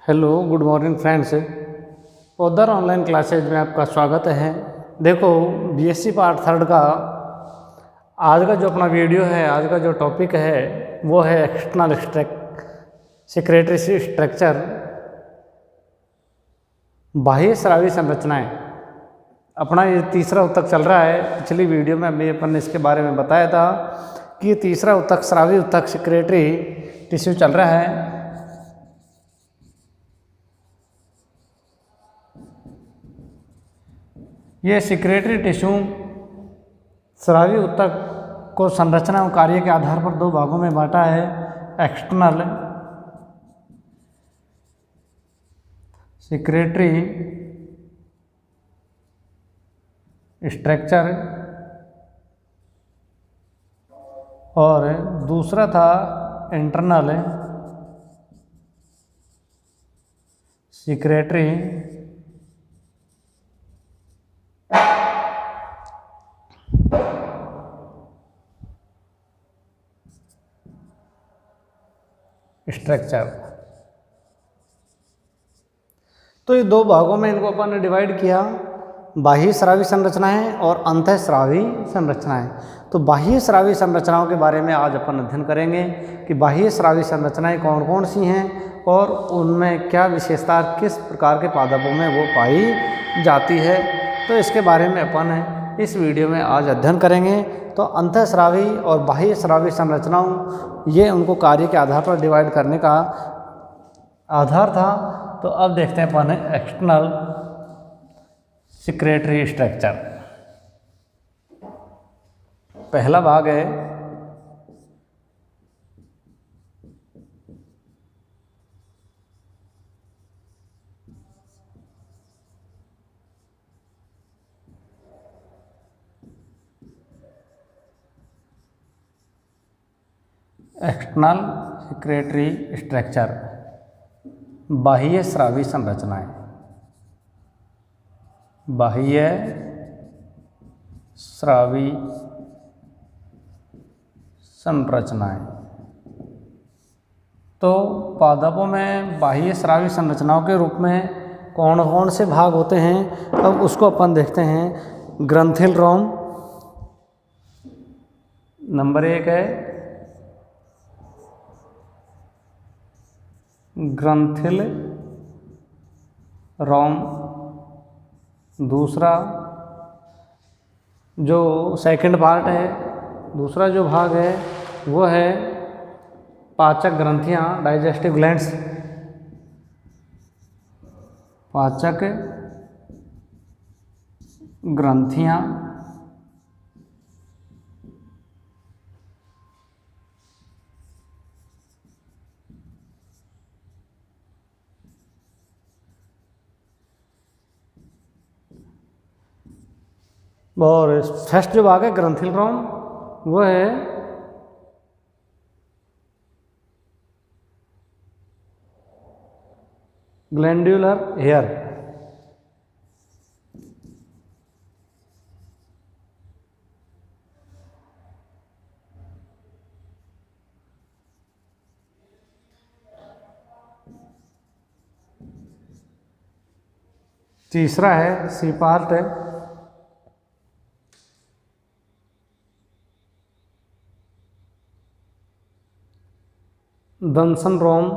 Hello good morning friends. उधर online classes में आपका स्वागत है। देखो बीएससी पार्ट थर्ड का आज का जो अपना वीडियो है, आज का जो टॉपिक है वो है एक्सटर्नल सेक्रेटरी स्ट्रक्चर, बाह्य स्रावी संरचनाएं। अपना ये तीसरा उत्तक चल रहा है। पिछली वीडियो में अभी अपन ने इसके बारे में बताया था कि तीसरा उत्तक स्रावी उत्तक सेक्रेटरी टिश्यू चल रहा है। ये सेक्रेटरी टिश्यू स्रावी ऊतक को संरचना और कार्य के आधार पर दो भागों में बांटा है। एक्सटर्नल सेक्रेटरी स्ट्रक्चर और दूसरा था इंटरनल सेक्रेटरी स्ट्रक्चर। तो ये दो भागों में इनको अपन ने डिवाइड किया, बाह्य स्रावी संरचनाएं और अंतःस्रावी संरचनाएं। तो बाह्य स्रावी संरचनाओं के बारे में आज अपन अध्ययन करेंगे कि बाह्य स्रावी संरचनाएं कौन कौन सी हैं और उनमें क्या विशेषता, किस प्रकार के पादपों में वो पाई जाती है। तो इसके बारे में अपन इस वीडियो में आज अध्ययन करेंगे। तो अंतःस्रावी और बाह्य स्रावी संरचनाओं, ये उनको कार्य के आधार पर डिवाइड करने का आधार था। तो अब देखते हैं अपन एक्सटर्नल सेक्रेटरी स्ट्रक्चर। पहला भाग है एक्सटर्नल सेक्रेटरी स्ट्रक्चर, बाह्य स्रावी संरचनाएं। बाह्य स्रावी संरचनाएं। तो पादपों में बाह्य स्रावी संरचनाओं के रूप में कौन कौन से भाग होते हैं, अब उसको अपन देखते हैं। ग्रंथिल रोम नंबर 1 है, ग्रंथिल रोम। दूसरा जो सेकंड पार्ट है, दूसरा जो भाग है वो है पाचक ग्रंथियां, डाइजेस्टिव ग्लैंड्स। पाचक ग्रंथियां। और फर्स्ट जो भाग है ग्रंथिल रोम, वो है ग्लैंड्यूलर हेयर। तीसरा है सी पार्ट है दंसन रोम।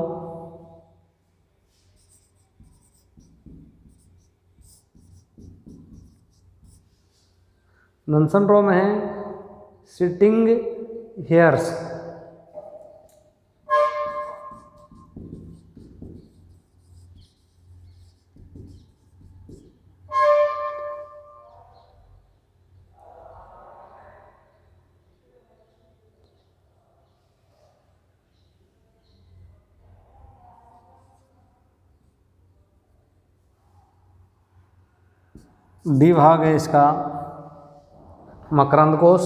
दंसन रोम है सिटिंग हेयर्स। डी भाग है इसका मकरंद कोश।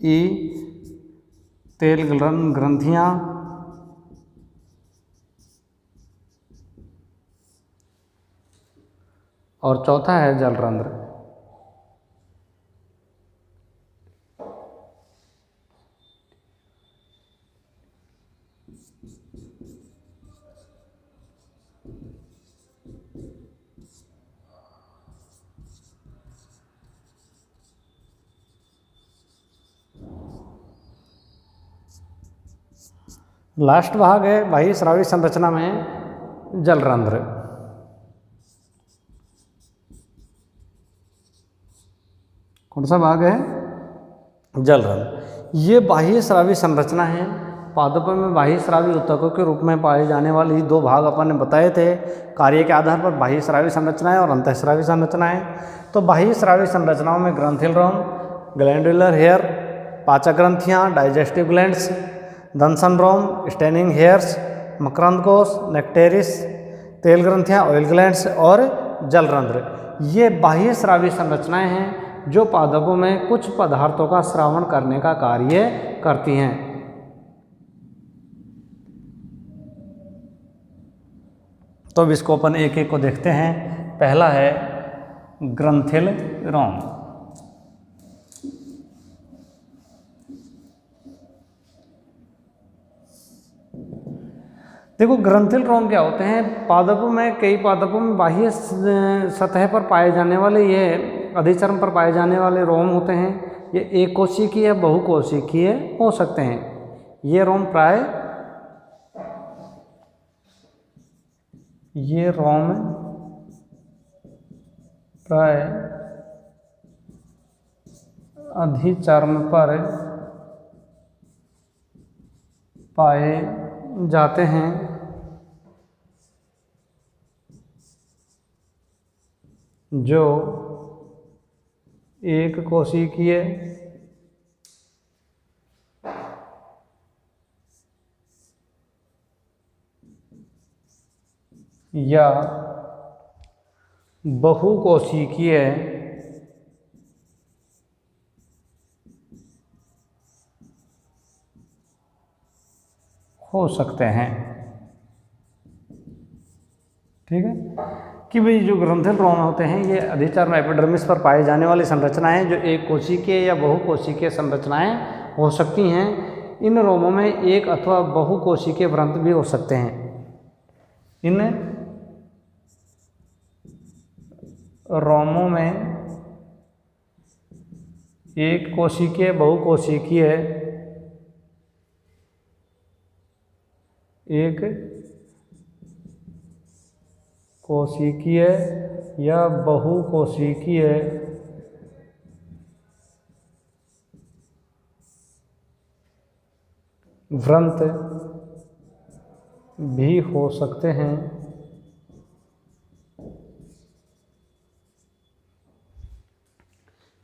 ई तेल ग्रंथियां। और चौथा है जलरंध्र। लास्ट भाग है बाह्य स्रावी संरचना में जलरंध्र। कौन सा भाग है? जलरंध्र। ये बाह्य स्रावी संरचना है। पादपों में बाह्य स्रावी ऊतकों के रूप में पाए जाने वाली दो भाग अपन ने बताए थे कार्य के आधार पर, बाह्य स्रावी संरचनाएं और अंतःस्रावी संरचनाएं। तो बाह्य स्रावी संरचनाओं में ग्रंथिल रोम, ग्लैंडुलर हेयर, पाचक ग्रंथियाँ, डाइजेस्टिव ग्लैंड्स, दंसन रोम, स्टेनिंग हेयर्स, मकरंद कोश, नेक्टेरिस, तेल ग्रंथियाँ, ऑयल ग्लैंड्स और जलरंध्र, ये बाह्य स्रावी संरचनाएं हैं जो पादपों में कुछ पदार्थों का स्रावण करने का कार्य करती हैं। तो अब इसको अपन एक एक को देखते हैं। पहला है ग्रंथिल रोम। देखो ग्रंथिल रोम क्या होते हैं? पादपों में, कई पादपों में बाह्य सतह पर पाए जाने वाले, ये अधिचर्म पर पाए जाने वाले रोम होते हैं। ये एक कोशिकीय या बहुकोशिकीय हो सकते हैं। ये रोम प्राय अधिचर्म पर पाए जाते हैं। जो एक कोशिकीय या बहुकोशिकीय हो सकते हैं। ठीक है कि भाई जो ग्रंथिल रोम होते हैं ये अधिचर्म एपिडर्मिस पर पाए जाने वाली संरचनाएं जो एक कोशिकीय या बहुकोशिकीय संरचनाएं हो सकती हैं। इन रोमों में एक अथवा बहुकोशिकीय व्रंत भी हो सकते हैं। इन रोमों में एक कोशिकीय, बहुकोशिकीय, एक कोशिकीय या बहुकोशिकीय व्रंत भी हो सकते हैं।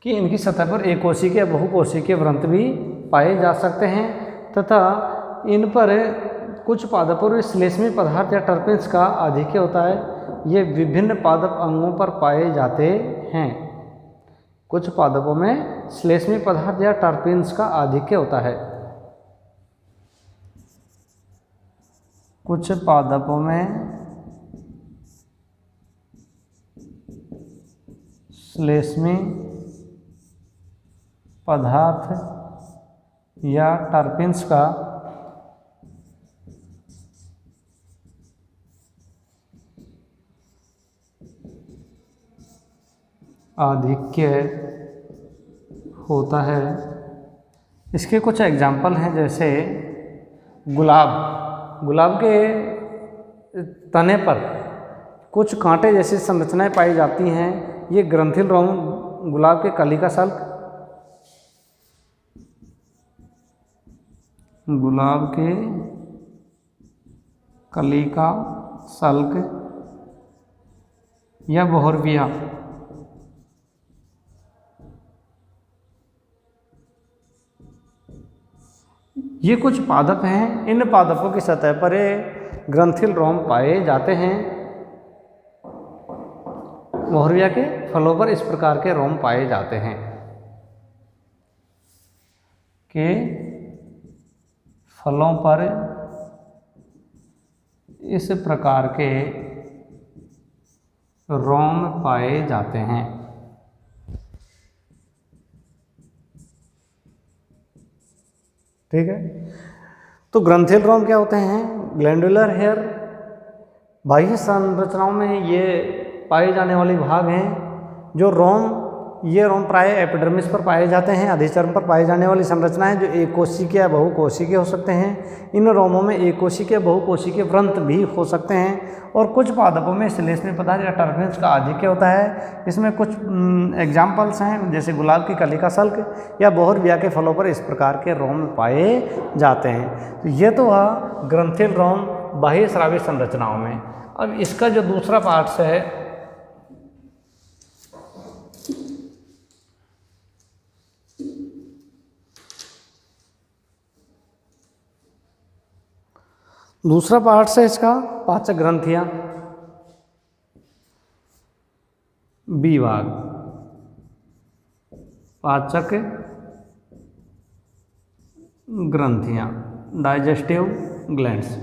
कि इनकी सतह पर एक कोशिकीय या बहुकोशिकीय व्रंत भी पाए जा सकते हैं तथा इन पर कुछ पादपों में श्लेष्मी पदार्थ या टर्पेन्स का आधिक्य होता है। ये विभिन्न पादप अंगों पर पाए जाते हैं। कुछ पादपों में श्लेष्मी पदार्थ या टर्पेन्स का आधिक्य होता है। कुछ पादपों में श्लेष्मी पदार्थ या टर्पेन्स का आधिक्य होता है। इसके कुछ एग्जाम्पल हैं, जैसे गुलाब के तने पर कुछ कांटे जैसी संरचनाएं पाई जाती हैं। ये ग्रंथिल रोम, गुलाब के कली का सल्क, गुलाब के कली का सल्क या बोहरविया, ये कुछ पादप हैं। इन पादपों की सतह पर ग्रंथिल रोम पाए जाते हैं। मोहरिया के फलों पर इस प्रकार के रोम पाए जाते हैं कि फलों पर इस प्रकार के रोम पाए जाते हैं। ठीक है, तो ग्रंथिल रोम क्या होते हैं? ग्लैंडुलर हेयर बाह्य संरचनाओं में ये पाए जाने वाले भाग हैं जो रोम ये रोम प्राय एपिडर्मिस पर पाए जाते हैं। अधिचर्म पर पाई जाने वाली संरचनाएं जो एक कोशिकीय या बहुकोशिकीय हो सकते हैं। इन रोमों में एक कोशिकीय बहुकोशिकीय व्रंत भी हो सकते हैं और कुछ पादपों में श्लेष्मीय पदार्थ या टर्पेन्स का आधिक्य होता है। इसमें कुछ एग्जाम्पल्स हैं, जैसे गुलाब की कली का सल्क या बोहरबिया के फलों पर इस प्रकार के रोम पाए जाते हैं। तो ये तो हुआ ग्रंथिल रोम बाह्य स्रावी संरचनाओं में। अब इसका जो दूसरा पार्ट है, दूसरा पार्ट है इसका पाचक ग्रंथियां, बी भाग, पाचक ग्रंथियां, डाइजेस्टिव ग्लैंड्स।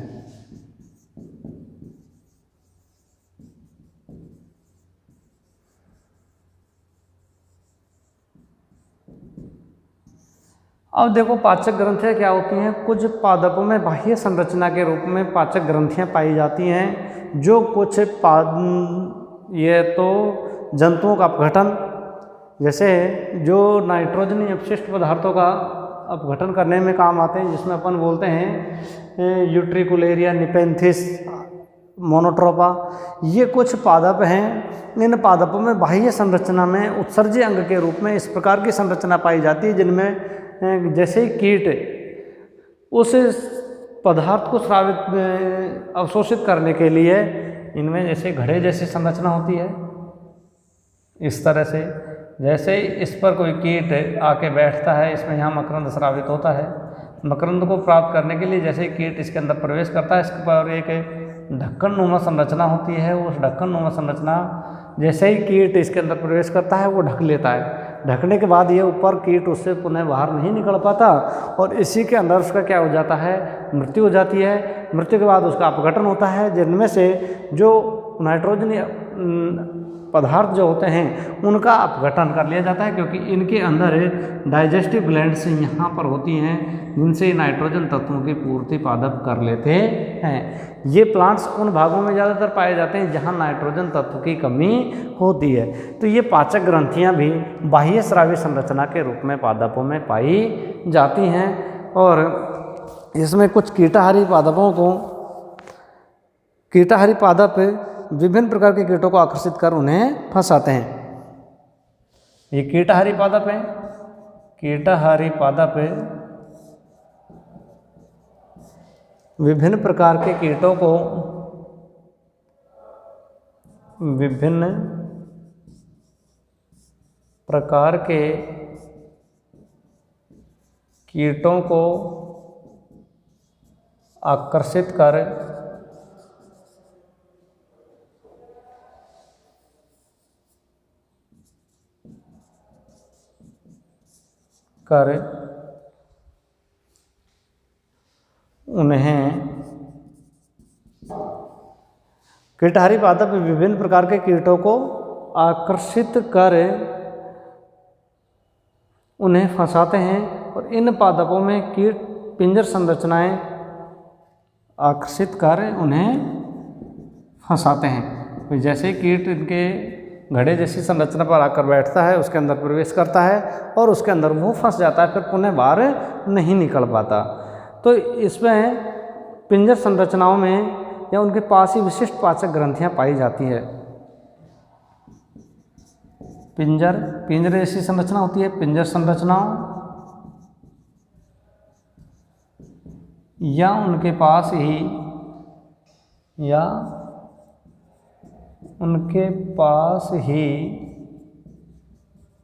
अब देखो पाचक ग्रंथियां क्या होती हैं। कुछ पादपों में बाह्य संरचना के रूप में पाचक ग्रंथियां पाई जाती हैं, जो कुछ ये तो जंतुओं का अपघटन, जैसे जो नाइट्रोजनी अपशिष्ट पदार्थों का अपघटन करने में काम आते हैं, जिसमें अपन बोलते हैं यूट्रिकुलेरिया, निपेंथिस, मोनोट्रोपा। ये कुछ पादप हैं। इन पादपों में बाह्य संरचना में उत्सर्जी अंग के रूप में इस प्रकार की संरचना पाई जाती है, जिनमें जैसे कीट उस पदार्थ को स्रावित अवशोषित करने के लिए इनमें जैसे घड़े जैसी संरचना होती है। इस तरह से जैसे इस पर कोई कीट आके बैठता है, इसमें यहाँ मकरंद स्रावित होता है। मकरंद को प्राप्त करने के लिए जैसे कीट इसके अंदर प्रवेश करता है, इसके पर एक ढक्कन नुमा संरचना होती है। उस ढक्कन नुमा संरचना जैसे ही कीट इसके अंदर प्रवेश करता है वो ढक लेता है। ढकने के बाद ये ऊपर कीट उससे पुनः बाहर नहीं निकल पाता और इसी के अंदर उसका क्या हो जाता है, मृत्यु हो जाती है। मृत्यु के बाद उसका अपघटन होता है, जिनमें से जो नाइट्रोजनी पदार्थ जो होते हैं उनका अपघटन कर लिया जाता है, क्योंकि इनके अंदर डाइजेस्टिव ग्लैंड्स यहाँ पर होती हैं, जिनसे नाइट्रोजन तत्वों की पूर्ति पादप कर लेते हैं। ये प्लांट्स उन भागों में ज़्यादातर पाए जाते हैं जहाँ नाइट्रोजन तत्व की कमी होती है। तो ये पाचक ग्रंथियाँ भी बाह्य स्रावी संरचना के रूप में पादपों में पाई जाती हैं और इसमें कुछ कीटाहारी पादपों को, कीटाहारी पादप विभिन्न प्रकार के कीटों को आकर्षित कर उन्हें फंसाते हैं। ये कीटाहारी पादप है। कीटाहारी पादप विभिन्न प्रकार के कीटों को, विभिन्न प्रकार के कीटों को आकर्षित कर उन्हें, कीटाहारी पादप विभिन्न प्रकार के कीटों को आकर्षित कर उन्हें फंसाते हैं और इन पादपों में कीट पिंजर संरचनाएं आकर्षित कर उन्हें फंसाते हैं। जैसे कीट इनके घड़े जैसी संरचना पर आकर बैठता है, उसके अंदर प्रवेश करता है और उसके अंदर वो फंस जाता है, फिर पुनः बाहर नहीं निकल पाता। तो इसमें पिंजर संरचनाओं में या उनके पास ही विशिष्ट पाचक ग्रंथियां पाई जाती है। पिंजर जैसी संरचना होती है, पिंजर संरचनाओं या उनके पास ही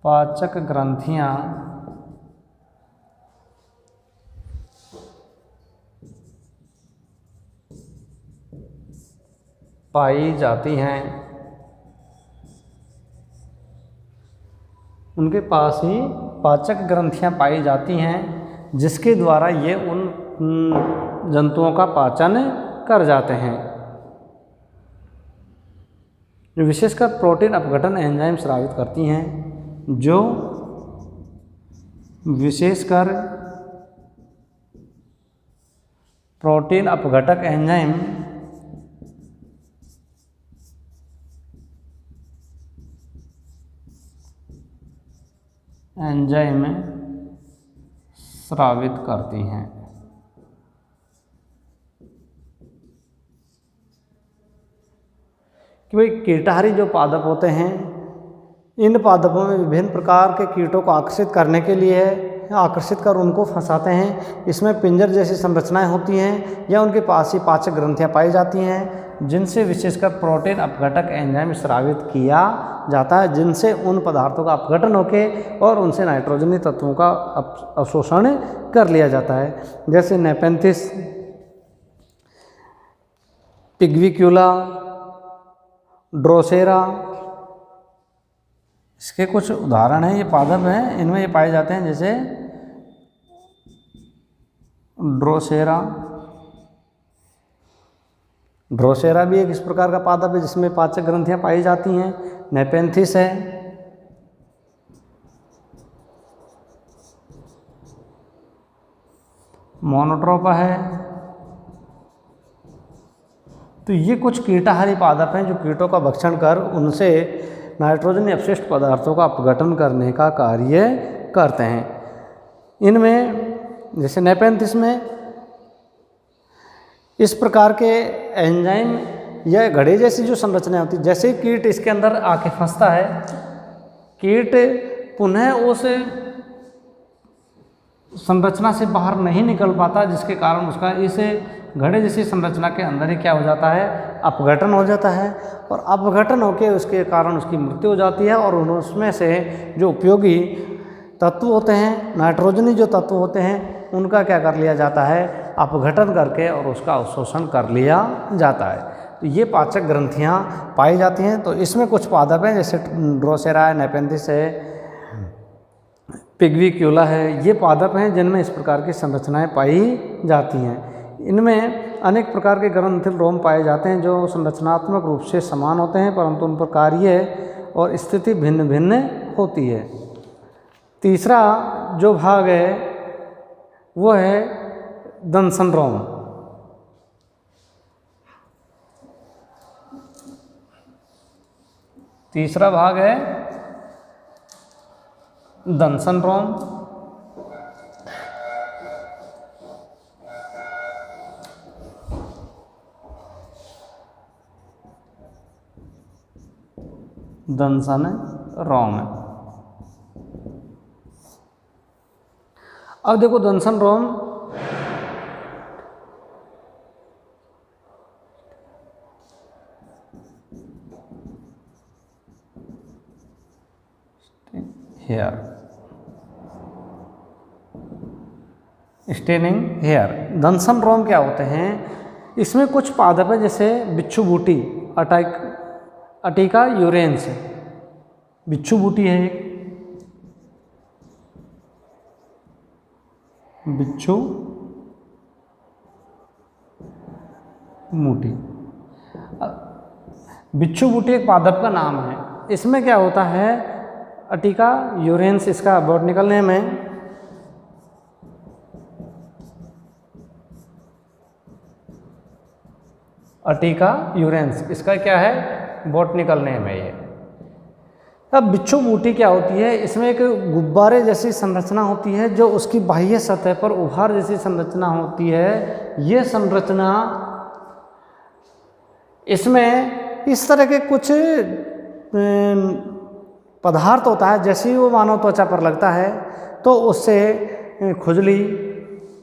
पाचक ग्रंथियां पाई जाती हैं। उनके पास ही पाचक ग्रंथियां पाई जाती हैं, जिसके द्वारा ये उन जंतुओं का पाचन कर जाते हैं। जो विशेषकर प्रोटीन अपघटन एंजाइम स्रावित करती हैं, जो विशेषकर प्रोटीन अपघटक एंजाइम एंजाइम स्रावित करती हैं। कि भाई कीटाहारी जो पादप होते हैं, इन पादपों में विभिन्न प्रकार के कीटों को आकर्षित करने के लिए आकर्षित कर उनको फंसाते हैं। इसमें पिंजर जैसी संरचनाएं होती हैं या उनके पास ही पाचक ग्रंथियां पाई जाती हैं, जिनसे विशेषकर प्रोटीन अपघटक एंजाइम स्रावित किया जाता है, जिनसे उन पदार्थों का अपघटन होके और उनसे नाइट्रोजनी तत्वों का अवशोषण कर लिया जाता है। जैसे नेपेंथिस, पिग्विक्यूला, ड्रोसेरा, इसके कुछ उदाहरण हैं। ये पादप हैं, इनमें ये पाए जाते हैं, जैसे ड्रोसेरा। ड्रोसेरा भी एक इस प्रकार का पादप है जिसमें पाचक ग्रंथियां पाई जाती हैं। नेपेंथिस है, मोनोट्रोपा है। तो ये कुछ कीटाहारी पादप हैं जो कीटों का भक्षण कर उनसे नाइट्रोजन अपशिष्ट पदार्थों का अपघटन करने का कार्य करते हैं। इनमें जैसे नेपेंथिस में इस प्रकार के एंजाइम या घड़े जैसी जो संरचना होती है, जैसे कीट इसके अंदर आके फंसता है, कीट पुनः उस संरचना से बाहर नहीं निकल पाता, जिसके कारण उसका इस घड़े जैसी संरचना के अंदर ही क्या हो जाता है, अपघटन हो जाता है। और अपघटन होकर उसके कारण उसकी मृत्यु हो जाती है और उसमें से जो उपयोगी तत्व होते हैं, नाइट्रोजनी जो तत्व होते हैं, उनका क्या कर लिया जाता है, अपघटन करके और उसका अवशोषण कर लिया जाता है। तो ये पाचक ग्रंथियाँ पाई जाती हैं। तो इसमें कुछ पादप हैं जैसे ड्रोसेरा है, नेपेंथिस है, पिग्विक्यूला है। ये पादप हैं जिनमें इस प्रकार की संरचनाएं पाई जाती हैं। इनमें अनेक प्रकार के ग्रंथिल रोम पाए जाते हैं जो संरचनात्मक रूप से समान होते हैं, परंतु उन पर कार्य और स्थिति भिन्न भिन्न होती है। तीसरा जो भाग है वो है दंसन रोम। तीसरा भाग है दंसन रोम। दंसन रोम। अब देखो दंसन रोम हेयर, स्टेनिंग हेयर। दंसन रोम क्या होते हैं, इसमें कुछ पादप है जैसे बिच्छू बूटी, अटिका यूरेंस, बिच्छू बूटी है एक, बिच्छू बूटी। बिच्छू बूटी एक पादप का नाम है। इसमें क्या होता है, अटिका यूरेंस इसका बॉटनिकल नेम है। अटिका यूरेंस इसका क्या है, बॉटनिकल नेम है ये। अब बिच्छू बूटी क्या होती है, इसमें एक गुब्बारे जैसी संरचना होती है जो उसकी बाह्य सतह पर उभार जैसी संरचना होती है। ये संरचना, इसमें इस तरह के कुछ पदार्थ होता है, जैसे ही वो मानव त्वचा पर लगता है तो उससे खुजली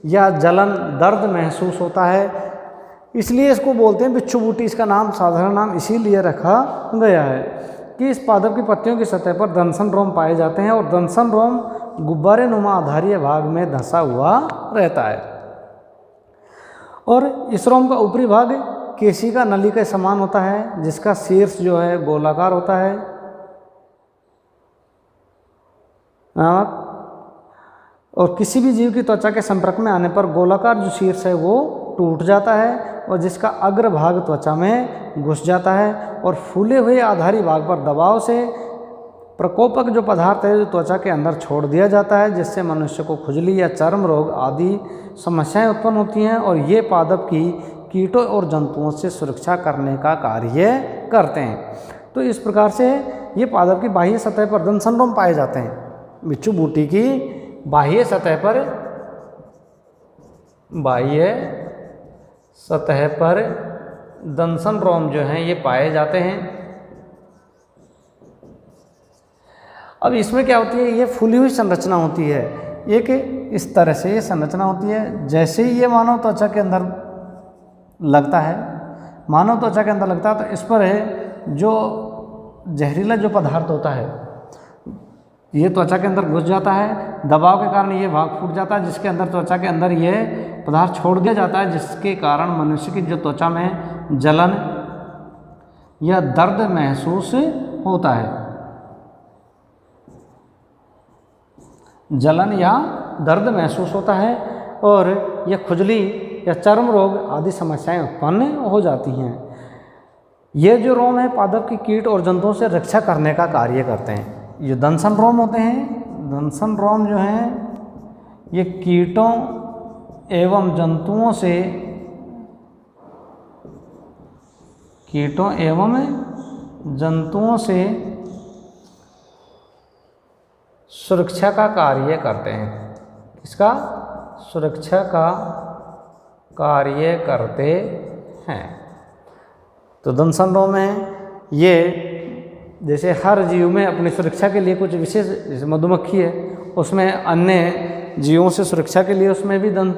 या जलन, दर्द महसूस होता है। इसलिए इसको बोलते हैं बिच्छू बूटी। इसका नाम, साधारण नाम इसीलिए रखा गया है कि इस पादप की पत्तियों की सतह पर दंसन रोम पाए जाते हैं और दंसन रोम गुब्बारे नुमा आधारीय भाग में धंसा हुआ रहता है। और इस रोम का ऊपरी भाग केशिका नली के समान होता है, जिसका शीर्ष जो है गोलाकार होता है। और किसी भी जीव की त्वचा के संपर्क में आने पर गोलाकार जो शीर्ष है वो टूट जाता है और जिसका अग्रभाग त्वचा में घुस जाता है और फूले हुए आधारी भाग पर दबाव से प्रकोपक जो पदार्थ है जो त्वचा के अंदर छोड़ दिया जाता है, जिससे मनुष्य को खुजली या चर्म रोग आदि समस्याएं उत्पन्न होती हैं। और ये पादप की कीटों और जंतुओं से सुरक्षा करने का कार्य करते हैं। तो इस प्रकार से ये पादप की बाह्य सतह पर दंसन रोम पाए जाते हैं। बिच्छू बूटी की बाह्य सतह पर दंसन रोम जो हैं ये पाए जाते हैं। अब इसमें क्या होती है, ये फूली हुई संरचना होती है, एक इस तरह से ये संरचना होती है। जैसे ही ये मानव त्वचा के अंदर लगता है, तो इस पर है जो जहरीला जो पदार्थ होता है ये त्वचा के अंदर घुस जाता है, दबाव के कारण ये भाग फूट जाता है, जिसके अंदर त्वचा के अंदर ये पदार्थ छोड़ दिया जाता है, जिसके कारण मनुष्य की जो त्वचा में जलन या दर्द महसूस होता है, और यह खुजली या चर्म रोग आदि समस्याएं उत्पन्न हो जाती हैं। ये जो रोम है पादप की कीट और जंतुओं से रक्षा करने का कार्य करते हैं। ये दंसन रोम होते हैं, दंसन रोम जो हैं ये कीटों एवं जंतुओं से सुरक्षा का कार्य करते हैं। इसका सुरक्षा का कार्य करते हैं। तो दंसन रोम है ये, जैसे हर जीव में अपनी सुरक्षा के लिए कुछ विशेष, जैसे मधुमक्खी है उसमें अन्य जीवों से सुरक्षा के लिए उसमें भी दंत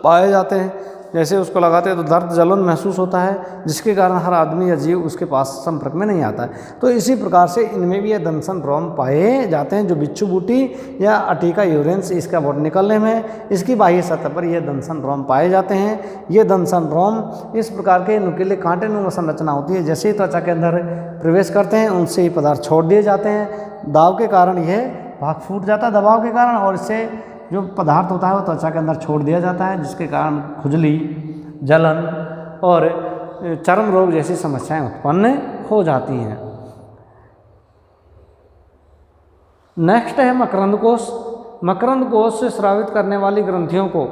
पाए जाते हैं। जैसे उसको लगाते हैं तो दर्द जलन महसूस होता है, जिसके कारण हर आदमी या जीव उसके पास संपर्क में नहीं आता है। तो इसी प्रकार से इनमें भी ये दंसन रोम पाए जाते हैं, जो बिच्छू बूटी या अटिका यूरेंस इसका बॉटनिकल नेम है, इसकी बाह्य सतह पर ये दंसन रोम पाए जाते हैं। ये दंसन रोम इस प्रकार के नुकीले कांटेनुमा संरचना होती है, जैसे ही त्वचा के अंदर प्रवेश करते हैं उनसे ही पदार्थ छोड़ दिए जाते हैं, दाव के कारण यह भाग फूट जाता है दबाव के कारण, और इससे जो पदार्थ होता है वो त्वचा के अंदर छोड़ दिया जाता है, जिसके कारण खुजली, जलन और चर्म रोग जैसी समस्याएं उत्पन्न हो जाती हैं। नेक्स्ट है मकरंद कोश। मकरंद कोश से स्रावित करने वाली ग्रंथियों को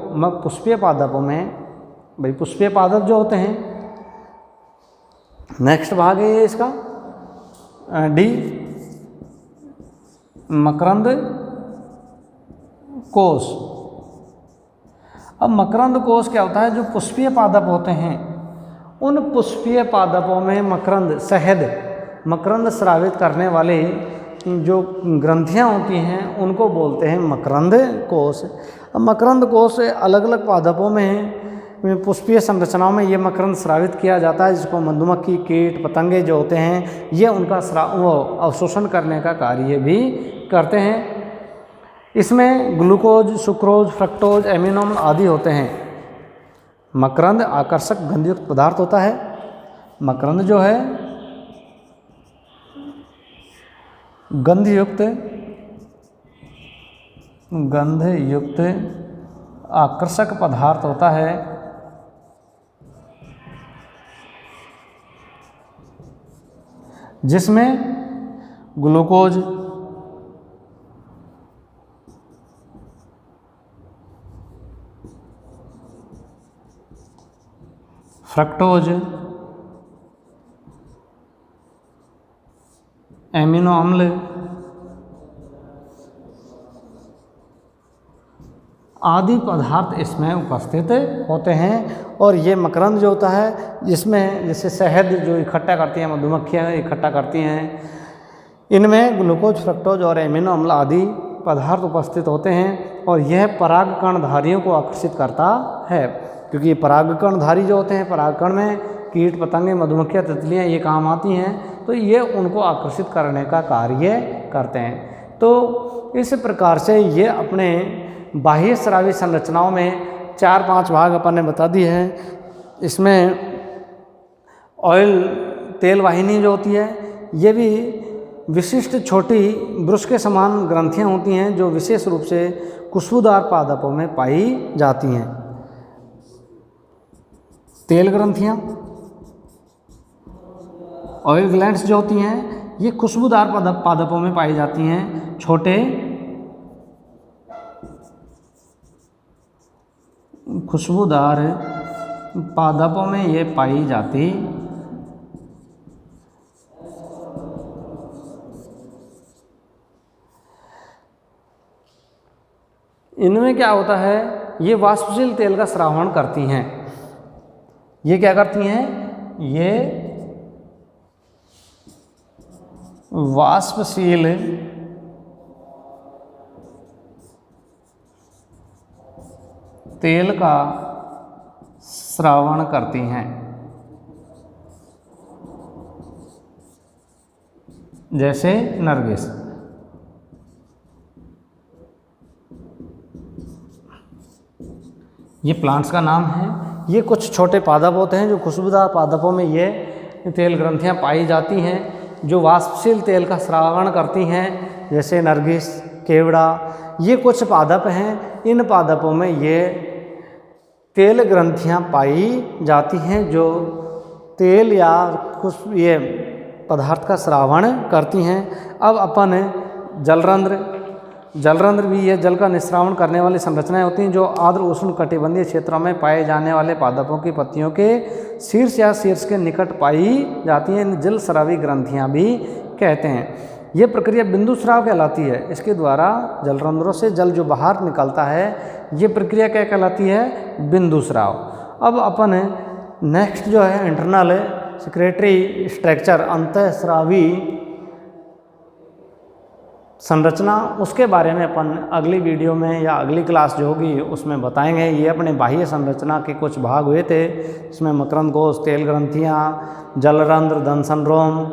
पुष्पीय पादपों में, भाई पुष्पीय पादप जो होते हैं, नेक्स्ट भाग है ये इसका डी, मकरंद कोश। अब मकरंद कोश क्या होता है, जो पुष्पीय पादप होते हैं उन पुष्पीय पादपों में मकरंद स्रावित करने वाले जो ग्रंथियां होती हैं उनको बोलते हैं मकरंद कोश। अब मकरंद कोश अलग अलग पादपों में पुष्पीय संरचनाओं में ये मकरंद स्रावित किया जाता है, जिसको मधुमक्खी, कीट, पतंगे जो होते हैं ये उनका अवशोषण करने का कार्य भी करते हैं। इसमें ग्लूकोज, सुक्रोज, फ्रक्टोज, एमिनो अम्ल आदि होते हैं। मकरंद आकर्षक गंधयुक्त पदार्थ होता है। मकरंद जो है गंधयुक्त आकर्षक पदार्थ होता है, जिसमें ग्लूकोज, फ्रक्टोज, एमिनो अम्ल आदि पदार्थ इसमें उपस्थित होते हैं। और ये मकरंद जो होता है, जिसमें जैसे शहद जो इकट्ठा करती हैं मधुमक्खियाँ इकट्ठा करती हैं, इनमें ग्लूकोज, फ्रक्टोज और एमिनो अम्ल आदि पदार्थ उपस्थित होते हैं, और यह परागकणधारियों को आकर्षित करता है। क्योंकि ये परागकणधारी जो होते हैं, परागकण में कीट, पतंगे, मधुमक्खियाँ, तितलियाँ ये काम आती हैं, तो ये उनको आकर्षित करने का कार्य करते हैं। तो इस प्रकार से ये अपने बाह्य स्रावी संरचनाओं में 4-5 भाग अपन ने बता दिए हैं। इसमें ऑयल, तेल वाहिनी जो होती है, ये भी विशिष्ट छोटी ब्रुश के समान ग्रंथियाँ होती हैं, जो विशेष रूप से खुशबूदार पादपों में पाई जाती हैं। तेल ग्रंथियाँ, ऑयल ग्लैंड्स जो होती हैं, ये खुशबूदार पादपों में पाई जाती हैं। छोटे खुशबूदार पादपों में ये पाई जाती इनमें क्या होता है, ये वाष्पशील तेल का स्रावण करती हैं। ये क्या करती हैं, ये वाष्पशील तेल का स्रावण करती हैं। जैसे नरगिस। ये प्लांट्स का नाम है। ये कुछ छोटे पादप होते हैं जो खुशबूदार पादपों में ये तेल ग्रंथियां पाई जाती हैं जो वाष्पशील तेल का स्रावण करती हैं, जैसे नरगिस, केवड़ा। ये कुछ पादप हैं, इन पादपों में ये तेल ग्रंथियां पाई जाती हैं जो तेल या कुछ ये पदार्थ का स्रावण करती हैं। अब अपन जलरंध्र भी ये जल का निस्रावण करने वाली संरचनाएं होती हैं जो आर्द्र उष्ण कटिबंधीय क्षेत्रों में पाए जाने वाले पादपों की पत्तियों के शीर्ष या शीर्ष के निकट पाई जाती हैं। इन जल स्रावी ग्रंथियां भी कहते हैं। ये प्रक्रिया बिंदु स्राव कहलाती है। इसके द्वारा जलरंध्रों से जल जो बाहर निकलता है, ये प्रक्रिया क्या कहलाती है, बिंदु स्राव। अब अपन नेक्स्ट जो है इंटरनल सेक्रेटरी स्ट्रक्चर, अंतःस्रावी संरचना, उसके बारे में अपन अगली वीडियो में या अगली क्लास जो होगी उसमें बताएंगे। ये अपने बाह्य संरचना के कुछ भाग हुए थे, इसमें मकरंद कोश, तेल ग्रंथियाँ, जलरंध्र, दंसन रोम,